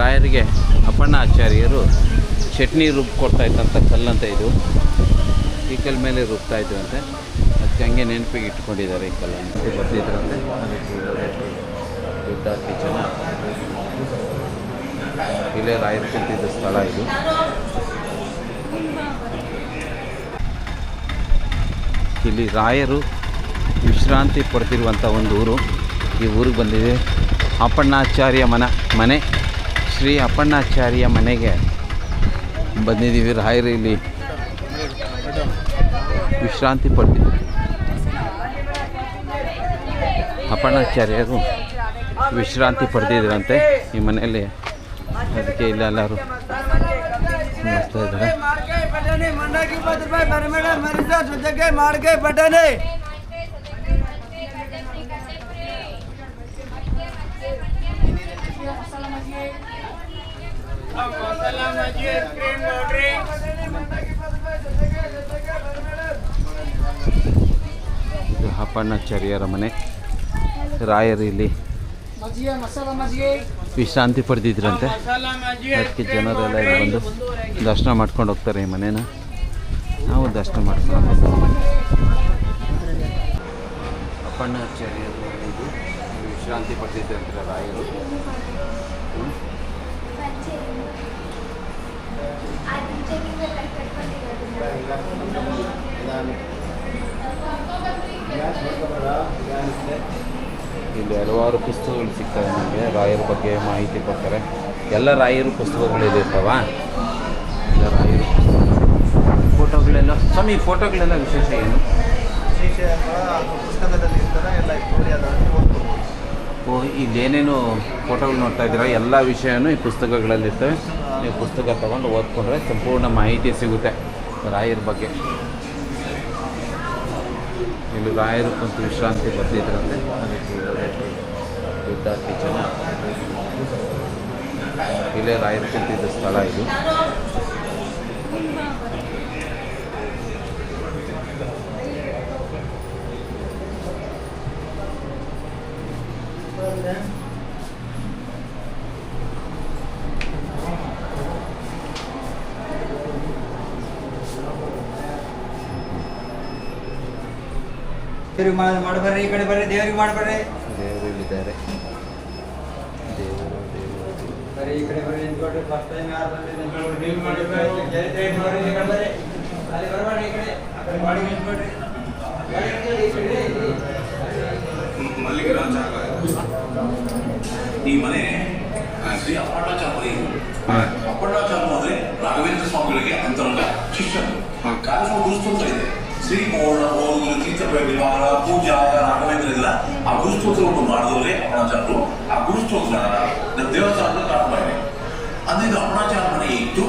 ರಾಯರಿಗೆ ಅಪ್ಪಣ್ಣ ಆಚಾರ್ಯರು ಚಟ್ನಿ ರುಬ್ಕೊಡ್ತಾ ಇದ್ದಂಥ ಕಲ್ಲಂತ ಇದು. ಈ ಕಲ್ಲ ಮೇಲೆ ರುಬ್ತಾ ಇದ್ರಂತೆ, ಅದಕ್ಕೆ ಹಂಗೆ ನೆನಪಿಗೆ ಇಟ್ಕೊಂಡಿದ್ದಾರೆ ಈ ಕಲ್ಲನ್ನು. ಬರ್ತಿದ್ರಂತೆ ದುಡ್ಡು ಹಾಕಿ ಜನ. ಇಲ್ಲೇ ರಾಯರು ಕುಂತಿದ್ದ ಸ್ಥಳ ಇದು. ಇಲ್ಲಿ ರಾಯರು ವಿಶ್ರಾಂತಿ ಪಡ್ತಿರುವಂಥ ಒಂದು ಊರು. ಈ ಊರಿಗೆ ಬಂದಿದೆ. ಅಪ್ಪಣ್ಣಾಚಾರ್ಯ ಮನೆ ಶ್ರೀ ಅಪ್ಪಣ್ಣಾಚಾರ್ಯ ಮನೆಗೆ ಬಂದಿದ್ದೀವಿ. ರಾಯರು ಇಲ್ಲಿ ವಿಶ್ರಾಂತಿ ಪಡ್ತಿದ್ದರು. ಅಪ್ಪಣ್ಣಾಚಾರ್ಯರು ವಿಶ್ರಾಂತಿ ಪಡೆದಿದ್ರಂತೆ ಈ ಮನೆಯಲ್ಲಿ. ಅದಕ್ಕೆ ಇಲ್ಲೆಲ್ಲರೂ ಮಾಡ್ತಾ ಇದ್ದಾರೆ. ಅಪ್ಪಣ್ಣಾಚಾರ್ಯರ ಮನೆ. ರಾಯರು ಇಲ್ಲಿ ವಿಶ್ರಾಂತಿ ಪಡೆದಿದ್ರಂತೆ. ಅದಕ್ಕೆ ಜನರೆಲ್ಲ ಇಲ್ಲಿ ಬಂದು ದರ್ಶನ ಮಾಡ್ಕೊಂಡು ಹೋಗ್ತಾರೆ ಈ ಮನೇನ. ನಾವು ದರ್ಶನ ಮಾಡ್ಕೊಂಡು ಅಪ್ಪಣ್ಣಾಚಾರ್ಯರು ಇದು ವಿಶ್ರಾಂತಿ ಪಡೆದಿದ್ರಂತೆ ರಾಯರು. ಇಲ್ಲಿ ಹಲವಾರು ಪುಸ್ತಕಗಳು ಸಿಗ್ತವೆ ನಮಗೆ. ರಾಯರ ಬಗ್ಗೆ ಮಾಹಿತಿ ಕೊಡ್ತಾರೆ. ಎಲ್ಲ ರಾಯರು ಪುಸ್ತಕಗಳಿರ್ತಾವ. ಎಲ್ಲ ರಾಯರು ಫೋಟೋಗಳೆಲ್ಲ ಸ್ವಾಮಿ, ಫೋಟೋಗಳೆಲ್ಲ ವಿಶೇಷ ಏನು? ಇಲ್ಲೇನೇನು ಫೋಟೋಗಳು ನೋಡ್ತಾ ಇದ್ದೀರಾ, ಎಲ್ಲ ವಿಷಯನೂ ಈ ಪುಸ್ತಕಗಳಲ್ಲಿರ್ತವೆ. ನೀವು ಪುಸ್ತಕ ತೊಗೊಂಡು ಓದ್ಕೊಂಡ್ರೆ ಸಂಪೂರ್ಣ ಮಾಹಿತಿ ಸಿಗುತ್ತೆ ರಾಯರ ಬಗ್ಗೆ. ಇಲ್ಲಿ ರಾಯರು ಕುಂತು ವಿಶ್ರಾಂತಿ ಬರ್ತಿದ್ರಂತೆ. ಅದಕ್ಕೆ ದುಡ್ಡು ಹಾಕಿ ಜನ. ಇಲ್ಲೇ ರಾಯರು ಕುಂತಿದ್ದ ಸ್ಥಳ ಇದು. ಮಾಡಬರ್ರಿ, ಈ ಕಡೆ ಬರ್ರಿ. ದೇವರಿಗೆ ಮಾಡಬರ್ರಿ. ದೇವರು ಇಲ್ಲಿದ್ದಾರೆ. ದೇವರು ಬರ್ರಿ, ಈ ಕಡೆ ಬರ್ರಿ. ನಿಂತ್ಕೊಳ್ರಿ. ಫಸ್ಟ್ ಟೈಮ್ ಯಾರು ಬಂದಿದೆ ನೀವು ಮಾಡಬರ್ರಿ. ಜೈ ಬರ್ರಿ, ಈ ಕಡೆ ಬರ್ರಿ. ಅಲ್ಲಿ ಬರಬೇಡಿ, ಈ ಕಡೆ ಆ ಕಡೆ ಮಾಡಿ ನಿಂತ್ಕೊಳ್ರಿ. ಈ ಮನೆ ಶ್ರೀ ಅಪ್ಪಣ್ಣಾಚಾರ್ಯ ಮನೆ. ಅಪ್ಪಣ್ಣಾಚಾರ್ಯ ಅಂದ್ರೆ ರಾಘವೇಂದ್ರ ಸ್ವಾಮಿಗಳಿಗೆ ಅಂತರಂಗ ಶಿಷ್ಯರು. ಕಾರ್ಯಕ್ರಮ ಗುರುಸ್ತೋತ್ರ ಇದೆ. ಶ್ರೀ ಪೌರ್ಣ ಓದುವುದು ತೀರ್ಥ ವಿವಾಹ ಪೂಜಾ ರಾಘವೇಂದ್ರ ಇಲ್ಲ. ಆ ಗುರುಸ್ತೋತ್ರವನ್ನು ಮಾಡಿದವರೇ ಅಪ್ಪಣ್ಣಾಚಾರ್ಯರು. ಆ ಗುರುಸ್ತೋತ್ರ ದೇವಸ್ಥಾನದ ಪ್ರಾರಂಭ ಇದೆ. ಅಂದ್ರೆ ಇದು ಅಪ್ಪಣ್ಣಾಚಾರ್ಯ ಮನೆ ಇತ್ತು.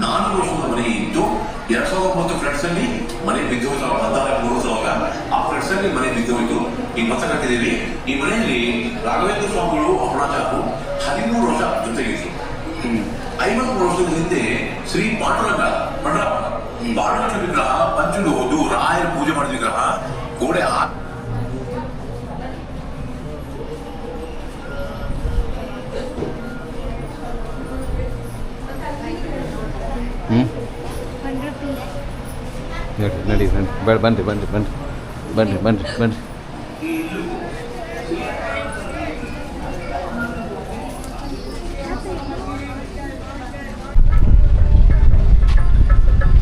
4 ವರ್ಷದ ಮನೆ ಇತ್ತು. 2009 ಫ್ಲಡ್ಸ್ ಅಲ್ಲಿ ಮನೆ ಬಿದ್ದೋಯ್ತು. ಮಂದಾರ ಮುಗಿಸುವಾಗ ಆ ಫ್ಲಡ್ಸ್ ಅಲ್ಲಿ ಮನೆ ಬಿದ್ದೋಯ್ತು. ಈ ಮತ ಕಟ್ಟಿದ್ದೀವಿ. ಈ ಮನೆಯಲ್ಲಿ ರಾಘವೇಂದ್ರ ಸ್ವಾಮಿಗಳು ಅಪ್ಪಣ್ಣಾಚಾರ್ಯರು 13 ವರ್ಷ ಜೊತೆಗಿದ್ರು. 50 ವರ್ಷದ ಹಿಂದೆ ಶ್ರೀ ಪಾಂಡುರಂಗ ಬಾಣಗಳ ವಿಗ್ರಹ ಪಂಚುಲು ಹೋದು ರಾಯರ ಪೂಜೆ ಮಾಡಿದ ವಿಗ್ರಹ ಗೋಡೆ ನಡಿ ಬನ್ರಿ ಬನ್ರಿ ಬನ್ರಿ ಬನ್ರಿ ಬನ್ರಿ ಬನ್ರಿ.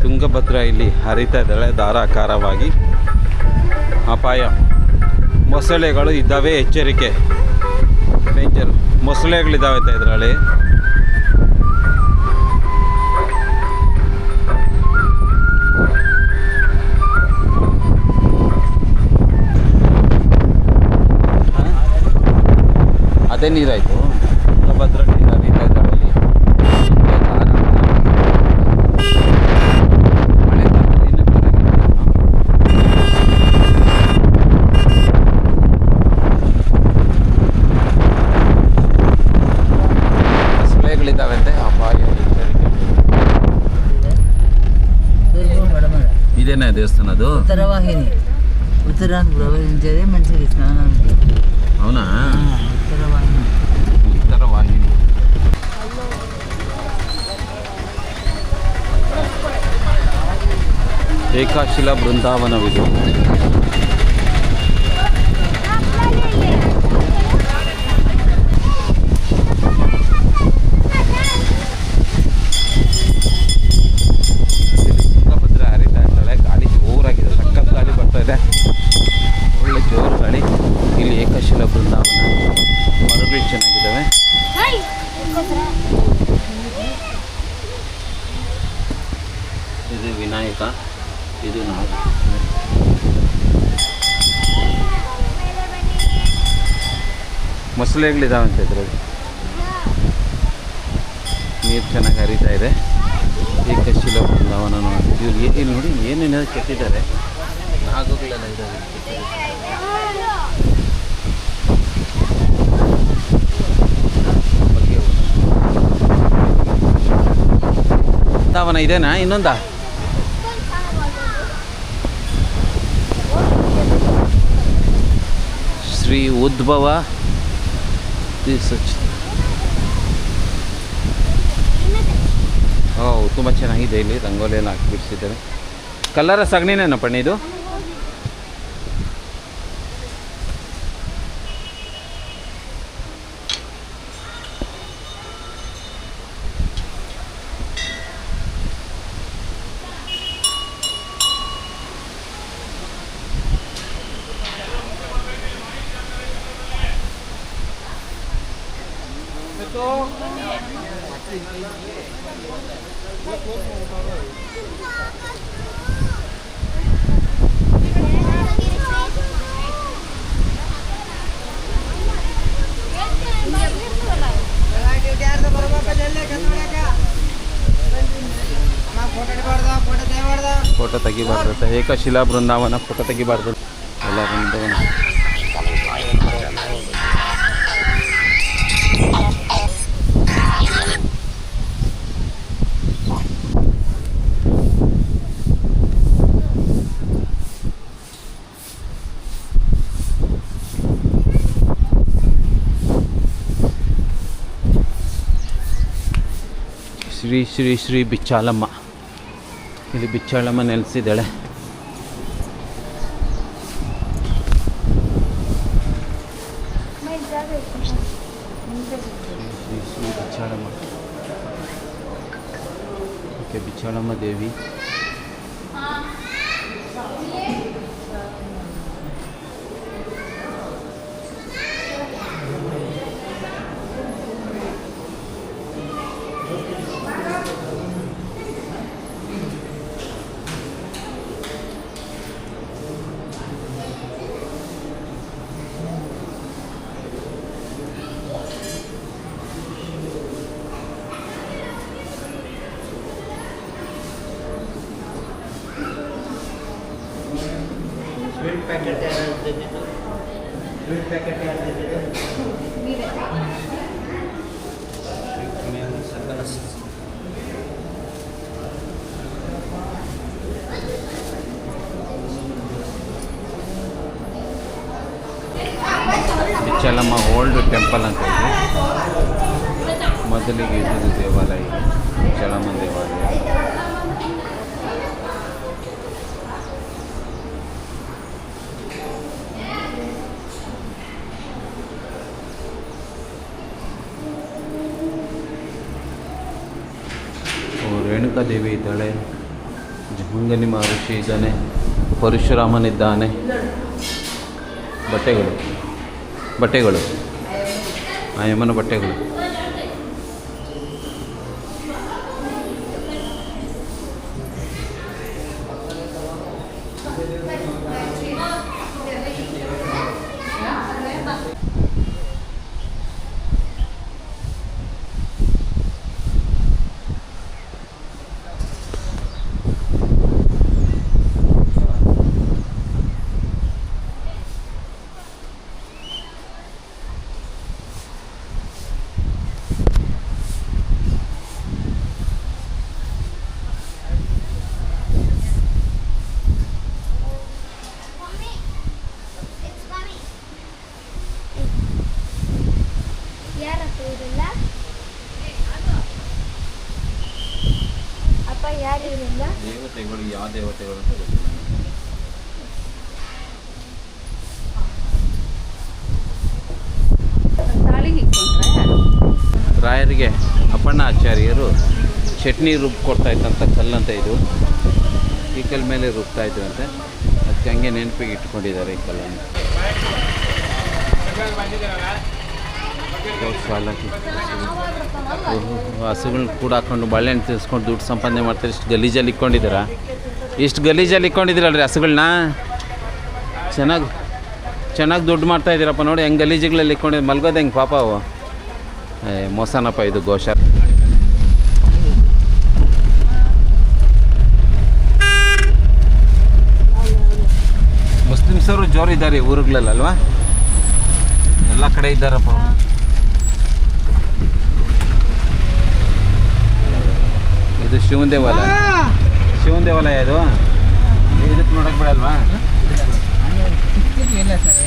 ತುಂಗಭದ್ರಾ ಇಲ್ಲಿ ಹರಿತಾ ಇದ್ದಾಳೆ ಧಾರಾಕಾರವಾಗಿ. ಅಪಾಯ. ಮೊಸಳೆಗಳು ಇದ್ದಾವೆ, ಎಚ್ಚರಿಕೆ, ಡೇಂಜರ್. ಮೊಸಳೆಗಳಿದ್ದಾವೆ ಅಂತ ಇದರಲ್ಲಿ. ಅದೇ ನೀರಾಯಿತು. ತುಂಗಭದ್ರಾ ನೀರು ಹರಿತಾ ಇದ್ದಾಳೆ ಇಲ್ಲಿ. ಮೊಸಳೆಗಳಿದ್ದಾವಂತೆ, ಅಪಾಯ, ಎಚ್ಚರಿಕೆ. ಇದೇನೇ ದೇವಸ್ಥಾನ ಅದು? ಉತ್ತರವಾಹಿನಿ. ಉತ್ತರಾಂಧ್ರ ಮನುಷ್ಯರಿಗೆ ಸ್ನಾನ. అవునా? ಉತ್ತರವಾಹಿನಿ. ఉత్తరవాహిని. ಏಕಶಿಲಾ ಬೃಂದಾವನವಿದು. ತುಂಗಭದ್ರ ಹರಿತಾ ಇದ್ದಾಳೆ. ಗಾಳಿ ಜೋರಾಗಿದೆ, ಸಖತ್ ಗಾಳಿ ಬರ್ತಾ ಇದೆ, ಒಳ್ಳೆ ಜೋರು ಗಾಳಿ. ಇಲ್ಲಿ ಏಕಶಿಲಾ ಬೃಂದಾವನ, ಮರಗಳು ಚೆನ್ನಾಗಿದ್ದಾವೆ. ಇದು ವಿನಾಯಕ, ಇದು ನಾವು ಮೊಸಳೆಗಳಿದಾವಂತೆ ಇದರಲ್ಲಿ. ನೀರು ಚೆನ್ನಾಗಿ ಹರಿತಾ ಇದೆ. ಏಕಶಿಲಾ ಬೃಂದಾವನ ನೋಡಿ. ಇಲ್ಲಿ ನೋಡಿ ಏನೇನಾದ್ರು ಕೆತ್ತಿದ್ದಾರೆ, ನಾಗಗಳೆಲ್ಲ ಇದ್ದಾವೆ. ಬೃಂದಾವನ ಇದೇನಾ ಇನ್ನೊಂದಾ? ಶ್ರೀ ಉದ್ಭವ ತುಂಬ ಚೆನ್ನಾಗಿದೆ. ಇಲ್ಲಿ ರಂಗೋಲಿ ಎಲ್ಲ ಹಾಕಿ ಬಿಡಿಸಿದ್ದಾರೆ. ಕಲ್ಲರ ಸಗಣಿನೇನಪ್ಪ ಇದು? ಫೋಟೋ ತೆಗಿಬಾರ್ದು. ಏಕಶಿಲಾ ಬೃಂದಾವನ ಫೋಟೋ ತೆಗಿಬಾರ್ದು. ಎಲ್ಲ ಬೃಂದಾವನ ಶ್ರೀ ಶ್ರೀ ಶ್ರೀ ಬಿಚ್ಚಾಳಮ್ಮ. ಇಲ್ಲಿ ಬಿಚ್ಚಾಳಮ್ಮ ನೆಲೆಸಿದ್ದಾಳೆ. ಶ್ರೀ ಶ್ರೀ ಬಿಚ್ಚಾಳಮ್ಮ. ಓಕೆ, ಬಿಚ್ಚಾಳಮ್ಮ ದೇವಿ. ಸ್ವೀಟ್ ಪ್ಯಾಕೆಟ್ ಯಾರು ತಂದಿದ್ದು? ಸ್ವೀಟ್ ಪ್ಯಾಕೆಟ್ ಯಾರು ತಂದಿದ್ದು? ಬಿಚ್ಚಾಳಮ್ಮ ಓಲ್ಡ್ ಟೆಂಪಲ್ ಅಂತ ಇದೆ. ಮೊದಲಿಗೆ ಇದ್ದಿದ್ದು ದೇವಾಲಯ ಇದೆ, ಬಿಚ್ಚಾಳಮ್ಮ ದೇವಾಲಯ. ರೇಣುಕಾ ದೇವಿ ಇದ್ದಾಳೆ, ಜಮಂಗನಿ ಮಹರ್ಷಿ ಇದ್ದಾನೆ, ಪರಶುರಾಮನಿದ್ದಾನೆ. ಬಟ್ಟೆಗಳು ಆ ಯಮನ ಬಟ್ಟೆಗಳು. ಅಪ್ಪ ಯಾರು ಇವರಿಂದ? ದೇವತೆಗಳು ಯಾವ ದೇವತೆಗಳು ಅಂತ ಗೊತ್ತಿಲ್ಲ. ತಾಳಿಗೆ ಇಟ್ಕೊಂಡ್ರೆ ರಾಯರಿಗೆ ಅಪ್ಪಣ್ಣ ಆಚಾರ್ಯರು ಚಟ್ನಿ ರುಬ್ಕೊಡ್ತಾ ಇದ್ದಂಥ ಕಲ್ಲಂತ ಇದು. ಈ ಕಲ್ಲ ಮೇಲೆ ರುಬ್ತಾ ಇದ್ರಂತೆ, ಅದಕ್ಕೆ ಹಂಗೆ ನೆನಪಿಗೆ ಇಟ್ಕೊಂಡಿದ್ದಾರೆ ಈ ಕಲ್ಲನ್ನು. ಹಸುಗಳನ್ನ ಕೂಡ ಹಾಕೊಂಡು ಬಾಳೆಹಣ್ಣು ತಿನ್ಸ್ಕೊಂಡು ದುಡ್ಡು ಸಂಪಾದನೆ ಮಾಡ್ತಾರೆ. ಇಷ್ಟು ಗಲೀಜಲ್ಲಿ ಇಟ್ಕೊಂಡಿದ್ದೀರಾ, ಇಷ್ಟು ಗಲೀಜಲ್ಲಿ ಇಟ್ಕೊಂಡಿದ್ದೀರಲ್ರಿ ಹಸುಗಳನ್ನ. ಚೆನ್ನಾಗಿ ದುಡ್ಡು ಮಾಡ್ತಾಯಿದ್ದೀರಪ್ಪ. ನೋಡಿ ಹೆಂಗೆ ಗಲೀಜುಗಳಲ್ಲಿ ಇಟ್ಕೊಂಡಿದ್ದು, ಮಲ್ಗೋದು ಹೆಂಗೆ ಪಾಪ ಅವು. ಮೋಸನಪ್ಪ ಇದು ಗೋಶ. ಮುಸ್ಲಿಮ್ಸವರು ಜೋರು ಇದ್ದಾರೆ ಊರುಗಳಲ್ಲಲ್ವಾ, ಎಲ್ಲ ಕಡೆ ಇದ್ದಾರಪ್ಪ. ಇದು ಶಿವನ ದೇವಾಲಯ ಇದು. ಇದಕ್ಕೆ ನೋಡಕ್ಕೆ ಬಿಡಲ್ವಾ? ಇಲ್ಲ ಸರ್,